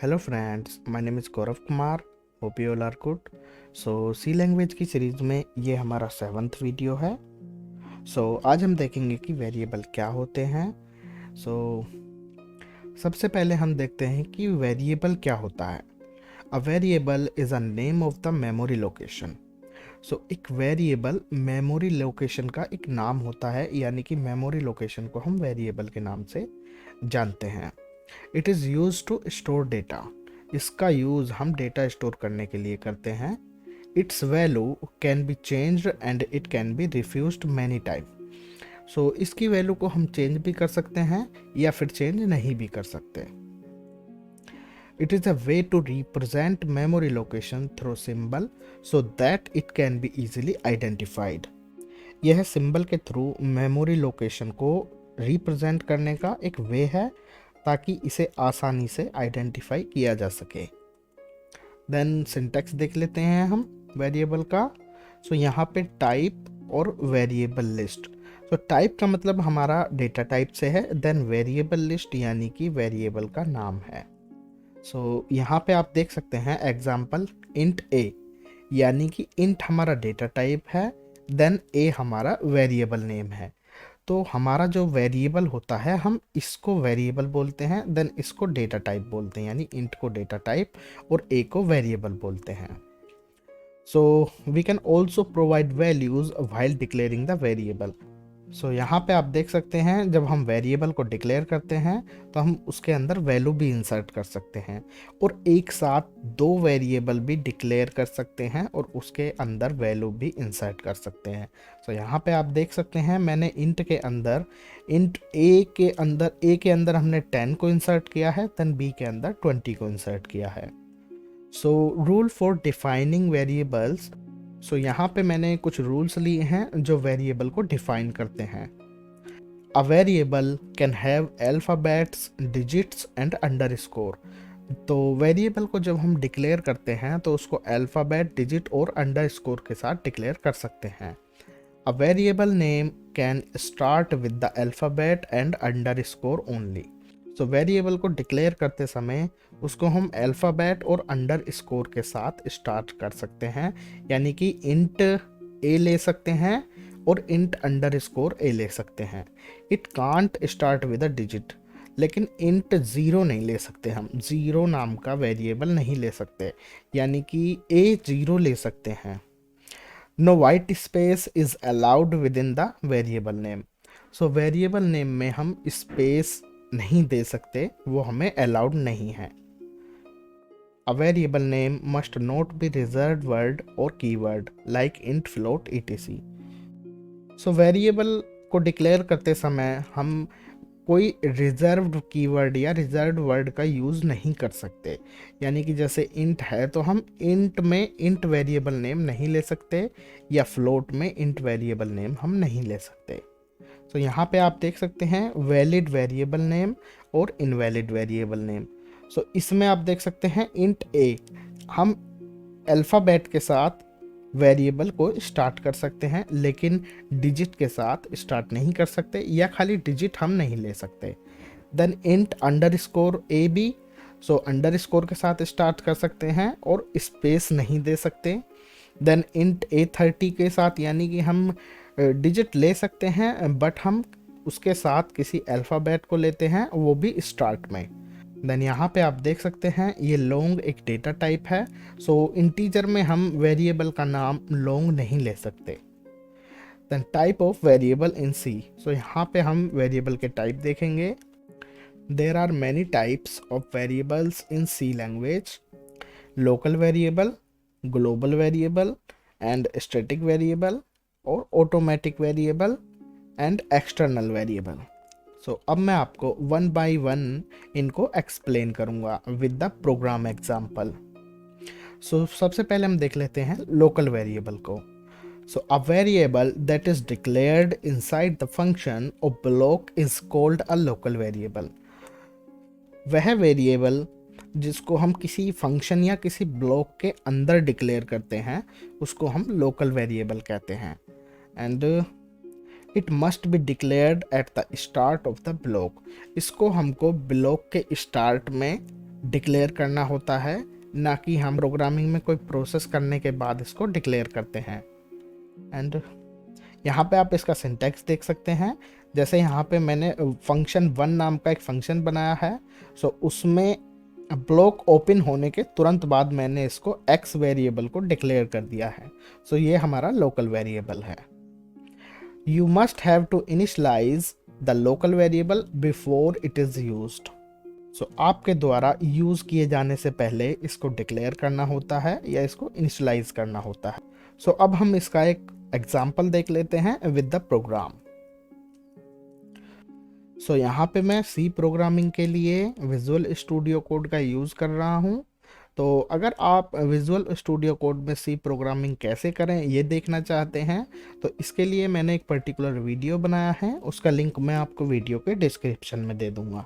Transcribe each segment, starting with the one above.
Hello friends, my name is Gaurav Kumar. Hope you all are good. C language की series में ये हमारा 7th video है। आज हम देखेंगे कि वेरिएबल क्या होते हैं। सो सबसे पहले हम देखते हैं कि वेरिएबल क्या होता है। A variable is a name of the memory location. एक वेरिएबल मेमोरी लोकेशन का एक नाम होता है, यानी कि मेमोरी लोकेशन को हम वेरिएबल के नाम से जानते हैं। It is use to store data. इसका यूज़ हम डेटा स्टोर करने के लिए करते हैं। Its value can be changed and it can be refused many time. इसकी वैल्यू को हम चेंज भी कर सकते हैं या फिर चेंज नहीं भी कर सकते। It is a way to represent memory location through symbol so that it can be easily identified. यह सिंबल के थ्रू मेमोरी लोकेशन को रिप्रेजेंट करने का एक वे है ताकि इसे आसानी से आइडेंटिफाई किया जा सके। देन सिंटैक्स देख लेते हैं हम वेरिएबल का। यहाँ पे टाइप और वेरिएबल लिस्ट। टाइप का मतलब हमारा डेटा टाइप से है। देन वेरिएबल लिस्ट यानी कि वेरिएबल का नाम है। यहाँ पे आप देख सकते हैं एग्जाम्पल इंट ए, यानी कि इंट हमारा डेटा टाइप है, देन ए हमारा वेरिएबल नेम है। तो हमारा जो वेरिएबल होता है हम इसको वेरिएबल बोलते हैं, देन इसको डेटा टाइप बोलते हैं, यानी इंट को डेटा टाइप और ए को वेरिएबल बोलते हैं। We can also provide values while declaring the variable. यहाँ पे आप देख सकते हैं जब हम वेरिएबल को डिक्लेयर करते हैं तो हम उसके अंदर वैल्यू भी इंसर्ट कर सकते हैं और एक साथ दो वेरिएबल भी डिक्लेयर कर सकते हैं और उसके अंदर वैल्यू भी इंसर्ट कर सकते हैं। यहाँ पे आप देख सकते हैं मैंने इंट ए के अंदर हमने 10 को इंसर्ट किया है, देन बी के अंदर 20 को इंसर्ट किया है। Rule for defining variables. यहाँ पे मैंने कुछ रूल्स लिए हैं जो वेरिएबल को डिफाइन करते हैं। A variable can have alphabets, digits and underscore. तो वेरिएबल को जब हम डिक्लेयर करते हैं तो उसको अल्फ़ाबेट, डिजिट और अंडरस्कोर के साथ डिक्लेयर कर सकते हैं। A variable name can start with the alphabet and underscore only. Variable को डिक्लेयर करते समय उसको हम अल्फ़ाबेट और अंडर स्कोर के साथ स्टार्ट कर सकते हैं, यानी कि इंट ए ले सकते हैं और इंट अंडर स्कोर ए ले सकते हैं। It can't start with a digit, लेकिन इंट ज़ीरो नहीं ले सकते। हम ज़ीरो नाम का वेरिएबल नहीं ले सकते, यानी कि ए ज़ीरो ले सकते हैं। No white space is allowed within the variable name. Variable name में हम स्पेस नहीं दे सकते, वो हमें अलाउड नहीं है। A variable name must not be reserved word or keyword like int, float, etc. Variable को डिक्लेयर करते समय हम कोई रिजर्व्ड कीवर्ड या रिजर्व्ड वर्ड का यूज़ नहीं कर सकते, यानी कि जैसे इंट है तो हम इंट में इंट वेरिएबल नेम नहीं ले सकते या फ्लोट में इंट वेरिएबल नेम हम नहीं ले सकते। यहाँ पे आप देख सकते हैं वैलिड वेरिएबल नेम और इनवैलिड वेरिएबल नेम। इसमें आप देख सकते हैं इंट ए हम अल्फ़ाबेट के साथ वेरिएबल को स्टार्ट कर सकते हैं, लेकिन डिजिट के साथ स्टार्ट नहीं कर सकते या खाली डिजिट हम नहीं ले सकते। Then int underscore A B, underscore के साथ स्टार्ट कर सकते हैं और स्पेस नहीं दे सकते। देन इंट A30 के साथ, यानी कि हम डिजिट ले सकते हैं बट हम उसके साथ किसी अल्फ़ाबेट को लेते हैं, वो भी स्टार्ट में। देन यहाँ पे आप देख सकते हैं ये लॉन्ग एक डेटा टाइप है। इंटीजर में हम वेरिएबल का नाम लॉन्ग नहीं ले सकते। Then type of variable in C. यहाँ पे हम वेरिएबल के टाइप देखेंगे। There are many types of variables in C language. Local variable, global variable and static variable और automatic variable and external variable. अब मैं आपको वन बाय वन इनको एक्सप्लेन करूंगा विद द प्रोग्राम एग्जाम्पल। सबसे पहले हम देख लेते हैं लोकल वेरिएबल को। A variable that is declared inside the function of block is called a local variable. वह वेरिएबल जिसको हम किसी फंक्शन या किसी ब्लॉक के अंदर डिक्लेयर करते हैं उसको हम लोकल वेरिएबल कहते हैं। And it must be declared at the start of the block. इसको हमको ब्लॉक के स्टार्ट में डिक्लेयर करना होता है, ना कि हम प्रोग्रामिंग में कोई प्रोसेस करने के बाद इसको डिक्लेयर करते हैं। एंड यहाँ पे आप इसका सिंटैक्स देख सकते हैं। जैसे यहाँ पे मैंने फंक्शन 1 नाम का एक फंक्शन बनाया है, सो उसमें ब्लॉक ओपन होने के तुरंत बाद मैंने इसको x वेरिएबल को डिक्लेयर कर दिया है। सो ये हमारा लोकल वेरिएबल है। You must have to initialise the local variable before it is used. So आपके द्वारा यूज किए जाने से पहले इसको डिक्लेयर करना होता है या इसको इनिशलाइज करना होता है। सो अब हम इसका एक एग्जाम्पल देख लेते हैं विद द प्रोग्राम। सो यहाँ पे मैं सी प्रोग्रामिंग के लिए विजुअल स्टूडियो कोड का यूज़ कर रहा हूँ। तो अगर आप विजुअल स्टूडियो कोड में सी प्रोग्रामिंग कैसे करें ये देखना चाहते हैं, तो इसके लिए मैंने एक पर्टिकुलर वीडियो बनाया है, उसका लिंक मैं आपको वीडियो के डिस्क्रिप्शन में दे दूँगा।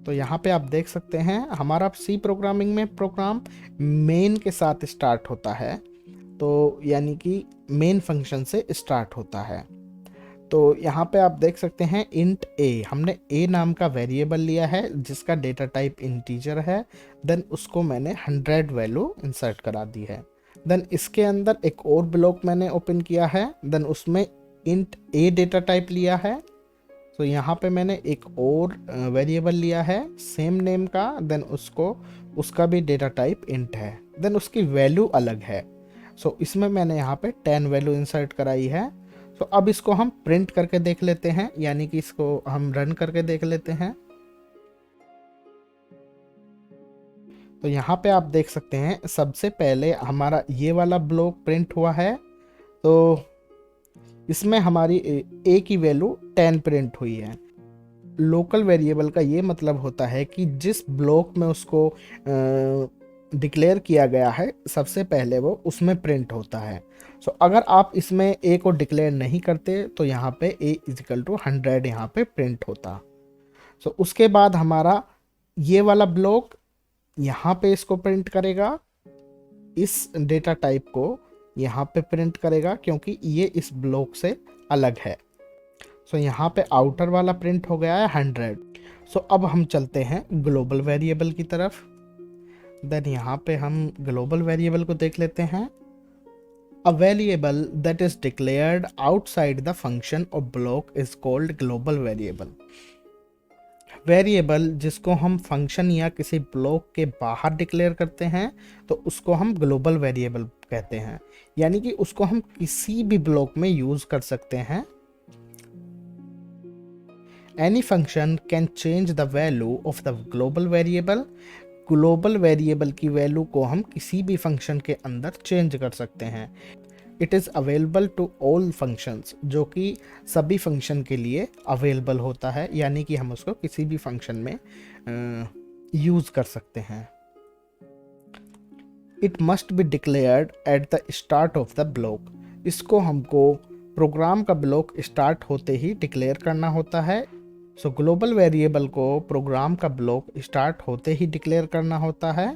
तो यहाँ पे आप देख सकते हैं हमारा सी प्रोग्रामिंग में प्रोग्राम मेन के साथ स्टार्ट होता है, तो यानी कि मेन फंक्शन से स्टार्ट होता है। तो यहाँ पे आप देख सकते हैं इंट ए, हमने ए नाम का वेरिएबल लिया है जिसका डेटा टाइप इंटीजर है। देन उसको मैंने 100 वैल्यू इंसर्ट करा दी है। देन इसके अंदर एक और ब्लॉक मैंने ओपन किया है, देन उसमें इंट ए डेटा टाइप लिया है। तो यहाँ पे मैंने एक और वेरिएबल लिया है सेम नेम का, देन उसका भी डेटा टाइप इंट है, देन उसकी वैल्यू अलग है। सो इसमें मैंने यहाँ पे 10 वैल्यू इंसर्ट कराई है। तो अब इसको हम प्रिंट करके देख लेते हैं, यानी कि इसको हम रन करके देख लेते हैं। तो यहाँ पे आप देख सकते हैं सबसे पहले हमारा ये वाला ब्लॉक प्रिंट हुआ है, तो इसमें हमारी ए की वैल्यू 10 प्रिंट हुई है। लोकल वेरिएबल का ये मतलब होता है कि जिस ब्लॉक में उसको डिक्लेयर किया गया है सबसे पहले वो उसमें प्रिंट होता है। सो अगर आप इसमें ए को डिक्लेयर नहीं करते तो यहाँ पे ए इजिकल टू 100 यहाँ पे प्रिंट होता। सो उसके बाद हमारा ये वाला ब्लॉक यहाँ पे इसको प्रिंट करेगा, इस डेटा टाइप को यहाँ पे प्रिंट करेगा क्योंकि ये इस ब्लॉक से अलग है। सो यहाँ पे आउटर वाला प्रिंट हो गया है 100। सो अब हम चलते हैं ग्लोबल वेरिएबल की तरफ। देन यहाँ पे हम ग्लोबल वेरिएबल को देख लेते हैं। A variable that is declared outside the function or block is called global variable। Variable जिसको हम फंक्शन या किसी ब्लॉक के बाहर डिक्लेयर करते हैं तो उसको हम ग्लोबल वेरिएबल कहते हैं, यानी कि उसको हम किसी भी ब्लॉक में यूज कर सकते हैं। Any function can change the value of the global variable. Global variable की वैल्यू को हम किसी भी फंक्शन के अंदर चेंज कर सकते हैं। It is available to all functions, जो कि सभी फंक्शन के लिए अवेलेबल होता है, यानी कि हम उसको किसी भी फंक्शन में यूज़ कर सकते हैं। It must be declared at the start of the block. इसको हमको प्रोग्राम का ब्लॉक स्टार्ट होते ही डिक्लेयर करना होता है। सो ग्लोबल वेरिएबल को प्रोग्राम का ब्लॉक स्टार्ट होते ही डिक्लेयर करना होता है।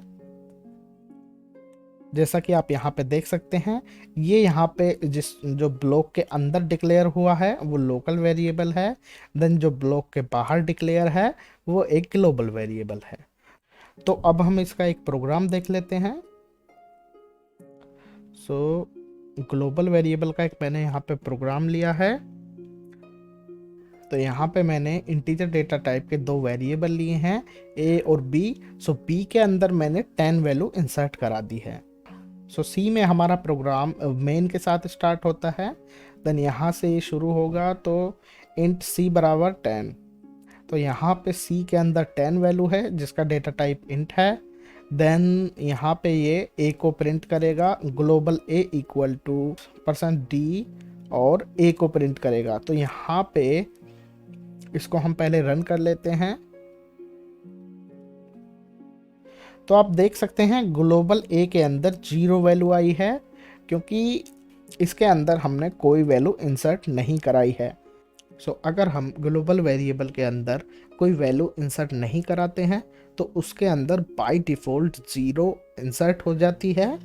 जैसा कि आप यहाँ पे देख सकते हैं, ये यहाँ पे जो ब्लॉक के अंदर डिक्लेयर हुआ है वो लोकल वेरिएबल है, देन जो ब्लॉक के बाहर डिक्लेयर है वो एक ग्लोबल वेरिएबल है। तो अब हम इसका एक प्रोग्राम देख लेते हैं। सो ग्लोबल वेरिएबल का एक मैंने यहाँ पे प्रोग्राम लिया है। तो यहाँ पे मैंने इंटीजर डेटा टाइप के 2 वेरिएबल लिए हैं, ए और बी। सो बी के अंदर मैंने 10 वैल्यू इंसर्ट करा दी है। सो सी में हमारा प्रोग्राम मेन के साथ स्टार्ट होता है, देन यहाँ से ये शुरू होगा तो इंट सी बराबर 10। तो यहाँ पे सी के अंदर 10 वैल्यू है जिसका डेटा टाइप इंट है। देन यहाँ पे ये ए को प्रिंट करेगा, global A equal to %d और ए को प्रिंट करेगा। तो यहाँ पे इसको हम पहले रन कर लेते हैं। तो आप देख सकते हैं ग्लोबल ए के अंदर 0 वैल्यू आई है क्योंकि इसके अंदर हमने कोई वैल्यू इंसर्ट नहीं कराई है। सो अगर हम ग्लोबल वेरिएबल के अंदर कोई वैल्यू इंसर्ट नहीं कराते हैं तो उसके अंदर बाय डिफ़ॉल्ट 0 इंसर्ट हो जाती है।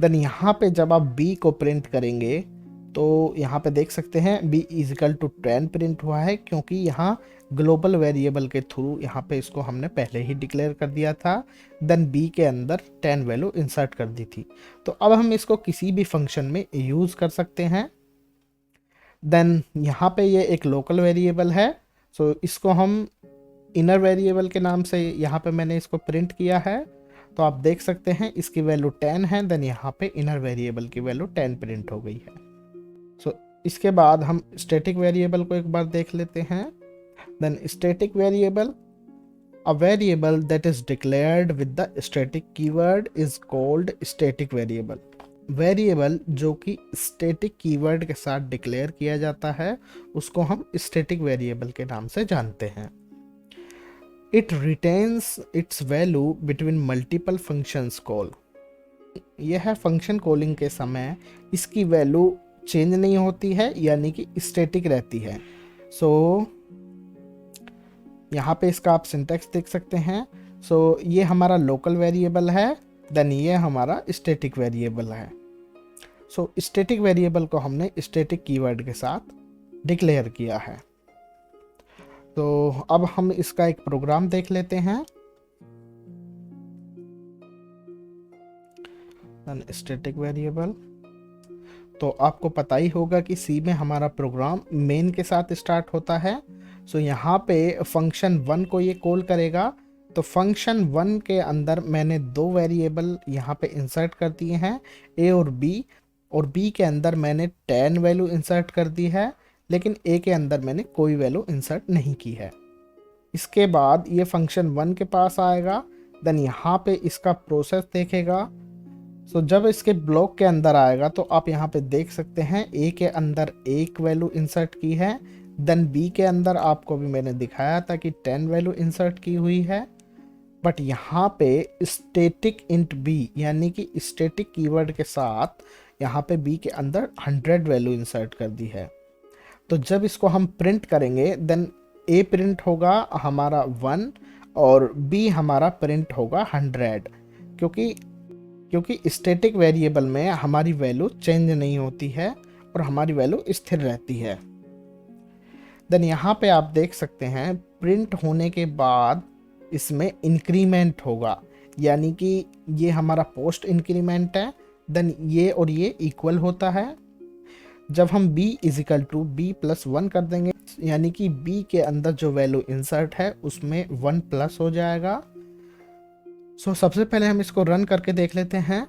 देन यहाँ पे जब आप b को प्रिंट करेंगे तो यहाँ पे देख सकते हैं b इजिकल टू 10 प्रिंट हुआ है क्योंकि यहाँ ग्लोबल वेरिएबल के थ्रू यहाँ पे इसको हमने पहले ही डिक्लेयर कर दिया था, देन बी के अंदर 10 वैल्यू इंसर्ट कर दी थी। तो अब हम इसको किसी भी फंक्शन में यूज़ कर सकते हैं। देन यहाँ पे ये एक लोकल वेरिएबल है, सो इसको हम इनर वेरिएबल के नाम से यहाँ पे मैंने इसको प्रिंट किया है। तो आप देख सकते हैं इसकी वैल्यू 10 है, देन यहाँ पे इनर वेरिएबल की वैल्यू 10 प्रिंट हो गई है। सो इसके बाद हम स्टैटिक वेरिएबल को एक बार देख लेते हैं। Then static variable, a variable that is declared with the static keyword is called static variable. Variable जो कि स्टैटिक कीवर्ड के साथ डिक्लेयर किया जाता है उसको हम स्टैटिक वेरिएबल के नाम से जानते हैं। It retains it's value between multiple functions call. यह फंक्शन कॉलिंग के समय इसकी वैल्यू चेंज नहीं होती है, यानी कि स्टैटिक रहती है। सो यहाँ पे इसका आप सिंटैक्स देख सकते हैं। सो ये हमारा लोकल वेरिएबल है, देन ये हमारा स्टैटिक वेरिएबल है। सो स्टैटिक वेरिएबल को हमने स्टैटिक कीवर्ड के साथ डिक्लेयर किया है। तो अब हम इसका एक प्रोग्राम देख लेते हैं। स्टैटिक वेरिएबल, तो आपको पता ही होगा कि सी में हमारा प्रोग्राम मेन के साथ स्टार्ट होता है। सो यहाँ पे फंक्शन 1 को ये कॉल करेगा। तो फंक्शन 1 के अंदर मैंने 2 वेरिएबल यहाँ पे इंसर्ट कर दिए हैं, ए और बी के अंदर मैंने 10 वैल्यू इंसर्ट कर दी है, लेकिन ए के अंदर मैंने कोई वैल्यू इंसर्ट नहीं की है। इसके बाद ये फंक्शन 1 के पास आएगा, देन यहाँ पे इसका प्रोसेस देखेगा। सो जब इसके ब्लॉक के अंदर आएगा तो आप यहाँ पे देख सकते हैं ए के अंदर 1 वैल्यू इंसर्ट की है, देन बी के अंदर आपको भी मैंने दिखाया था कि 10 वैल्यू इंसर्ट की हुई है। बट यहाँ पे स्टैटिक इंट बी यानी कि स्टैटिक कीवर्ड के साथ यहाँ पे बी के अंदर 100 वैल्यू इंसर्ट कर दी है। तो जब इसको हम प्रिंट करेंगे देन ए प्रिंट होगा हमारा 1 और बी हमारा प्रिंट होगा 100, क्योंकि स्टैटिक वेरिएबल में हमारी वैल्यू चेंज नहीं होती है और हमारी वैल्यू स्थिर रहती है। देन यहाँ पे आप देख सकते हैं प्रिंट होने के बाद इसमें इंक्रीमेंट होगा, यानी कि ये हमारा पोस्ट इंक्रीमेंट है। देन ये और ये इक्वल होता है। जब हम b is equal to b plus 1 कर देंगे, यानी कि b के अंदर जो वैल्यू इंसर्ट है उसमें 1 प्लस हो जाएगा। सो सबसे पहले हम इसको रन करके देख लेते हैं।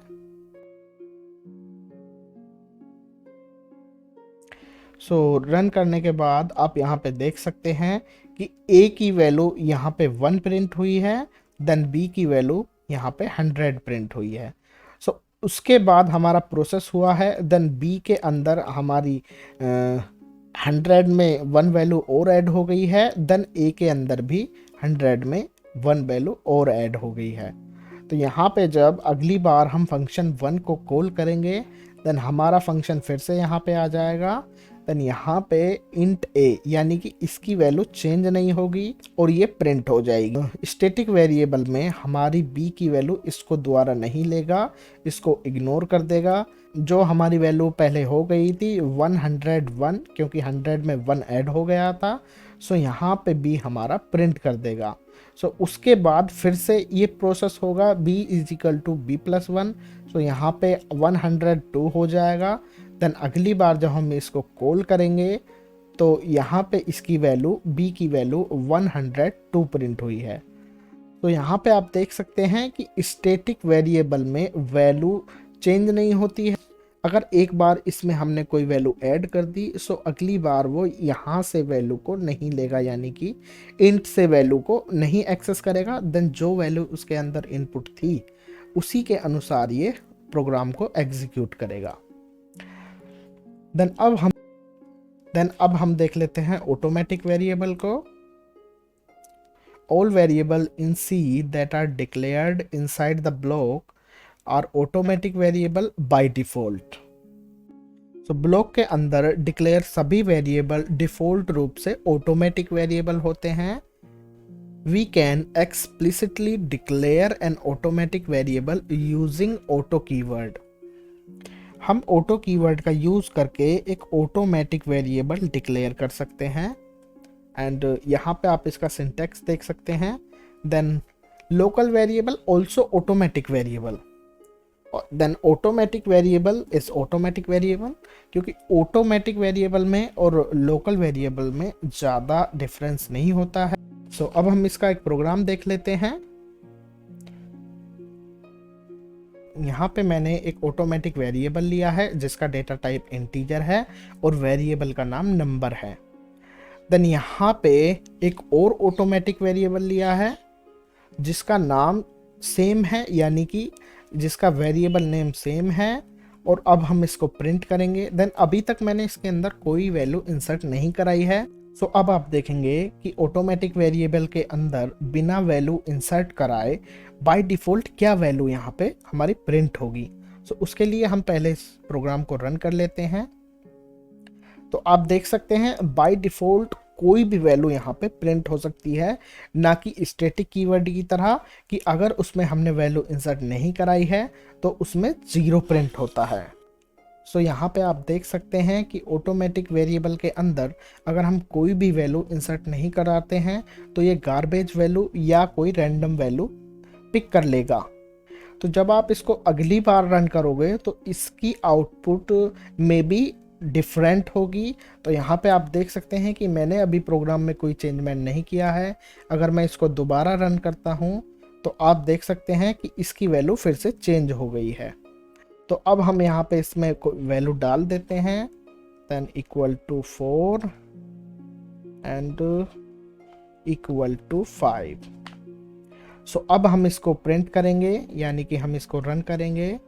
सो रन करने के बाद आप यहाँ पे देख सकते हैं कि a की वैल्यू यहाँ पे 1 प्रिंट हुई है, देन b की वैल्यू यहाँ पे 100 प्रिंट हुई है। सो उसके बाद हमारा प्रोसेस हुआ है, देन b के अंदर हमारी 100 में 1 वैल्यू और ऐड हो गई है, देन a के अंदर भी 100 में 1 वैल्यू और ऐड हो गई है। तो यहाँ पे जब अगली बार हम फंक्शन 1 को कॉल करेंगे देन हमारा फंक्शन फिर से यहाँ पे आ जाएगा। देन यहाँ पे इंट ए यानी कि इसकी वैल्यू चेंज नहीं होगी और ये प्रिंट हो जाएगी। स्टैटिक वेरिएबल में हमारी बी की वैल्यू इसको दोबारा नहीं लेगा, इसको इग्नोर कर देगा। जो हमारी वैल्यू पहले हो गई थी 101, क्योंकि 100 में 1 ऐड हो गया था, सो यहाँ पे बी हमारा प्रिंट कर देगा। सो उसके बाद फिर से ये प्रोसेस होगा b is equal to b plus 1, so यहाँ पे 102 हो जाएगा। देन अगली बार जब हम इसको कॉल करेंगे तो यहाँ पे इसकी वैल्यू b की वैल्यू 102 प्रिंट हुई है। तो यहाँ पे आप देख सकते हैं कि स्टैटिक वेरिएबल में वैल्यू चेंज नहीं होती है। अगर एक बार इसमें हमने कोई वैल्यू ऐड कर दी सो अगली बार वो यहाँ से वैल्यू को नहीं लेगा, यानी कि इंट से वैल्यू को नहीं एक्सेस करेगा। देन जो वैल्यू उसके अंदर इनपुट थी उसी के अनुसार ये प्रोग्राम को एग्जीक्यूट करेगा। देन अब हम देख लेते हैं ऑटोमेटिक वेरिएबल को। All variable in C that are declared inside the block are automatic variable by default. So block के अंदर डिक्लेयर सभी वेरिएबल डिफॉल्ट रूप से ऑटोमेटिक वेरिएबल होते हैं। We can explicitly declare an automatic variable using auto keyword. हम auto keyword का use करके एक ऑटोमेटिक वेरिएबल डिक्लेयर कर सकते हैं। एंड यहाँ पे आप इसका सिंटैक्स देख सकते हैं। Then local variable also automatic variable, then automatic variable is automatic variable, क्योंकि ऑटोमेटिक वेरिएबल में और लोकल वेरिएबल में ज़्यादा डिफरेंस नहीं होता है। सो अब हम इसका एक प्रोग्राम देख लेते हैं। यहाँ पे मैंने एक ऑटोमेटिक वेरिएबल लिया है जिसका डेटा टाइप इंटीजर है और वेरिएबल का नाम नंबर है। देन यहाँ पे एक और ऑटोमेटिक वेरिएबल लिया है जिसका नाम सेम है, यानी कि जिसका वेरिएबल नेम सेम है, और अब हम इसको प्रिंट करेंगे। देन अभी तक मैंने इसके अंदर कोई वैल्यू इंसर्ट नहीं कराई है। सो अब आप देखेंगे कि ऑटोमेटिक वेरिएबल के अंदर बिना वैल्यू इंसर्ट कराए बाय डिफ़ॉल्ट क्या वैल्यू यहाँ पे हमारी प्रिंट होगी। सो उसके लिए हम पहले इस प्रोग्राम को रन कर लेते हैं। तो आप देख सकते हैं बाय डिफ़ॉल्ट कोई भी वैल्यू यहाँ पे प्रिंट हो सकती है, ना कि स्टैटिक कीवर्ड की तरह कि अगर उसमें हमने वैल्यू इंसर्ट नहीं कराई है तो उसमें 0 प्रिंट होता है। सो यहाँ पे आप देख सकते हैं कि ऑटोमेटिक वेरिएबल के अंदर अगर हम कोई भी वैल्यू इंसर्ट नहीं कराते हैं तो ये गार्बेज वैल्यू या कोई रैंडम वैल्यू पिक कर लेगा। तो जब आप इसको अगली बार रन करोगे तो इसकी आउटपुट में भी डिफरेंट होगी। तो यहाँ पे आप देख सकते हैं कि मैंने अभी प्रोग्राम में कोई चेंजमेंट नहीं किया है। अगर मैं इसको दोबारा रन करता हूँ तो आप देख सकते हैं कि इसकी वैल्यू फिर से चेंज हो गई है। तो अब हम यहाँ पे इसमें वैल्यू डाल देते हैं, then equal to 4 and equal to 5। So अब हम इसको प्रिंट करेंगे, यानी कि हम इसको रन करेंगे।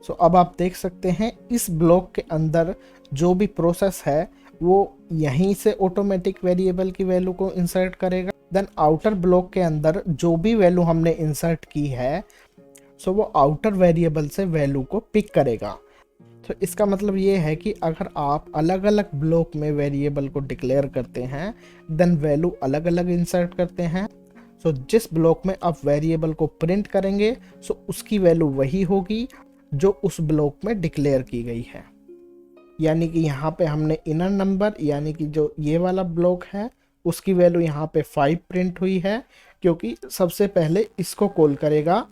सो अब आप देख सकते हैं इस ब्लॉक के अंदर जो भी प्रोसेस है वो यहीं से ऑटोमेटिक वेरिएबल की वैल्यू को इंसर्ट करेगा। देन आउटर ब्लॉक के अंदर जो भी वैल्यू हमने इंसर्ट की है सो वो आउटर वेरिएबल से वैल्यू को पिक करेगा। तो इसका मतलब ये है कि अगर आप अलग अलग ब्लॉक में वेरिएबल को डिक्लेयर करते हैं देन वैल्यू अलग अलग इंसर्ट करते हैं। सो जिस ब्लॉक में आप वेरिएबल को प्रिंट करेंगे सो उसकी वैल्यू वही होगी जो उस ब्लॉक में डिक्लेयर की गई है। यानी कि यहाँ पे हमने इनर नंबर, यानी कि जो ये वाला ब्लॉक है उसकी वैल्यू यहाँ पे 5 प्रिंट हुई है, क्योंकि सबसे पहले इसको कॉल करेगा।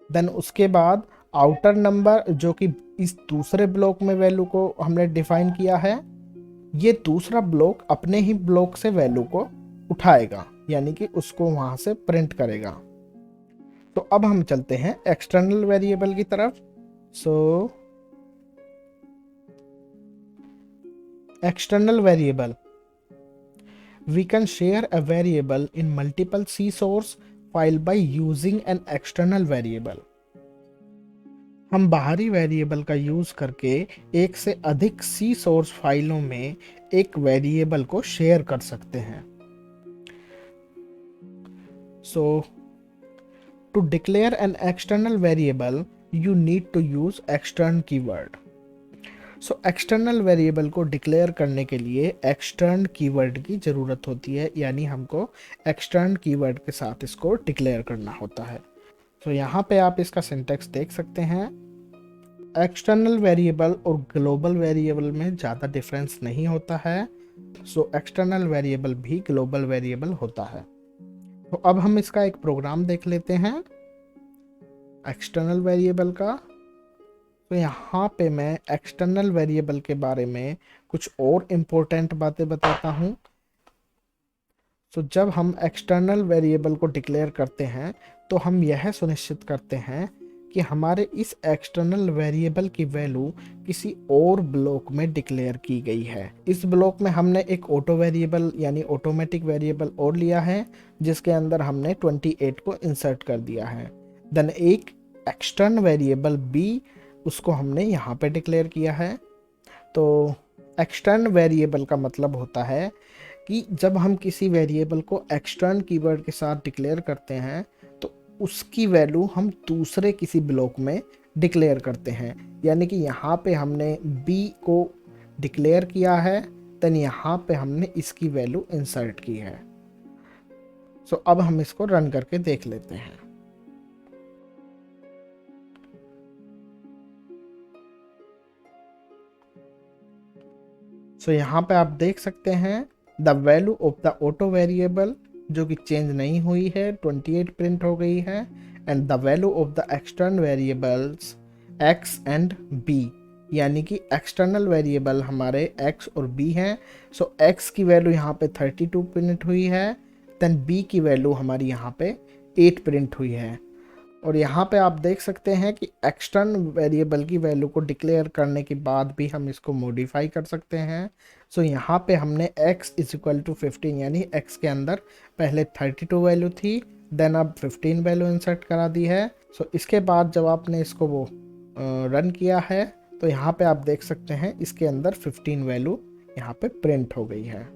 देन उसके बाद आउटर नंबर जो कि इस दूसरे ब्लॉक में वैल्यू को हमने डिफाइन किया है, ये दूसरा ब्लॉक अपने ही ब्लॉक से वैल्यू को उठाएगा, यानी कि उसको वहां से प्रिंट करेगा। तो अब हम चलते हैं एक्सटर्नल वेरिएबल की तरफ। सो external variable, we can share a variable in multiple C source file by using an external variable। हम बाहरी वेरिएबल का यूज करके एक से अधिक C सोर्स फाइलों में एक वेरिएबल को शेयर कर सकते हैं। So to declare an external variable you need to use extern keyword. So external variable को डिक्लेयर करने के लिए एक्सटर्न कीवर्ड की ज़रूरत होती है, यानी हमको एक्सटर्न कीवर्ड के साथ इसको डिक्लेयर करना होता है। तो यहाँ पे आप इसका सिंटैक्स देख सकते हैं। एक्सटर्नल वेरिएबल और ग्लोबल वेरिएबल में ज़्यादा डिफरेंस नहीं होता है। सो एक्सटर्नल वेरिएबल भी ग्लोबल वेरिएबल होता है। तो अब हम इसका एक प्रोग्राम देख लेते हैं एक्सटर्नल वेरिएबल का। तो यहाँ पे मैं एक्सटर्नल वेरिएबल के बारे में कुछ और इम्पोर्टेंट बातें बताता हूँ। तो जब हम एक्सटर्नल वेरिएबल को डिक्लेयर करते हैं तो हम यह सुनिश्चित करते हैं कि हमारे इस एक्सटर्नल वेरिएबल की वैल्यू किसी और ब्लॉक में डिक्लेयर की गई है। इस ब्लॉक में हमने एक ऑटो वेरिएबल यानी ऑटोमेटिक वेरिएबल और लिया है जिसके अंदर हमने 28 को इंसर्ट कर दिया है। देन एक एक्सटर्न वेरिएबल बी, उसको हमने यहाँ पे डिक्लेयर किया है। तो एक्सटर्न वेरिएबल का मतलब होता है कि जब हम किसी वेरिएबल को एक्सटर्न कीवर्ड के साथ डिक्लेयर करते हैं तो उसकी वैल्यू हम दूसरे किसी ब्लॉक में डिक्लेयर करते हैं। यानी कि यहाँ पे हमने b को डिक्लेयर किया है, देन यहाँ पे हमने इसकी वैल्यू इंसर्ट की है। सो अब हम इसको रन करके देख लेते हैं। सो यहाँ पे आप देख सकते हैं the value of the auto variable जो कि चेंज नहीं हुई है 28 प्रिंट हो गई है, and the value of the external variables X and B, यानी कि एक्सटर्नल वेरिएबल हमारे एक्स और बी हैं। सो एक्स की वैल्यू यहाँ पे 32 प्रिंट हुई है, देन बी की वैल्यू हमारी यहाँ पे 8 प्रिंट हुई है। और यहाँ पे आप देख सकते हैं कि एक्सटर्नल वेरिएबल की वैल्यू को डिक्लेयर करने के बाद भी हम इसको मॉडिफाई कर सकते हैं। सो यहाँ पे हमने x इज इक्वल टू 15, यानी x के अंदर पहले 32 वैल्यू थी, देन अब 15 वैल्यू इंसर्ट करा दी है। सो इसके बाद जब आपने इसको वो रन किया है तो यहाँ पे आप देख सकते हैं इसके अंदर 15 वैल्यू यहाँ पे प्रिंट हो गई है।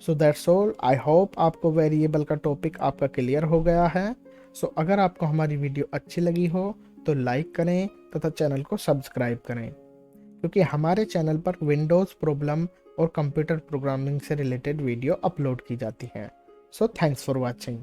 So that's all. I hope आपको वेरिएबल का टॉपिक आपका क्लियर हो गया है। सो अगर आपको हमारी वीडियो अच्छी लगी हो तो लाइक करें तथा चैनल को सब्सक्राइब करें, क्योंकि हमारे चैनल पर विंडोज़ प्रॉब्लम और कंप्यूटर प्रोग्रामिंग से रिलेटेड वीडियो अपलोड की जाती हैं। So thanks for watching.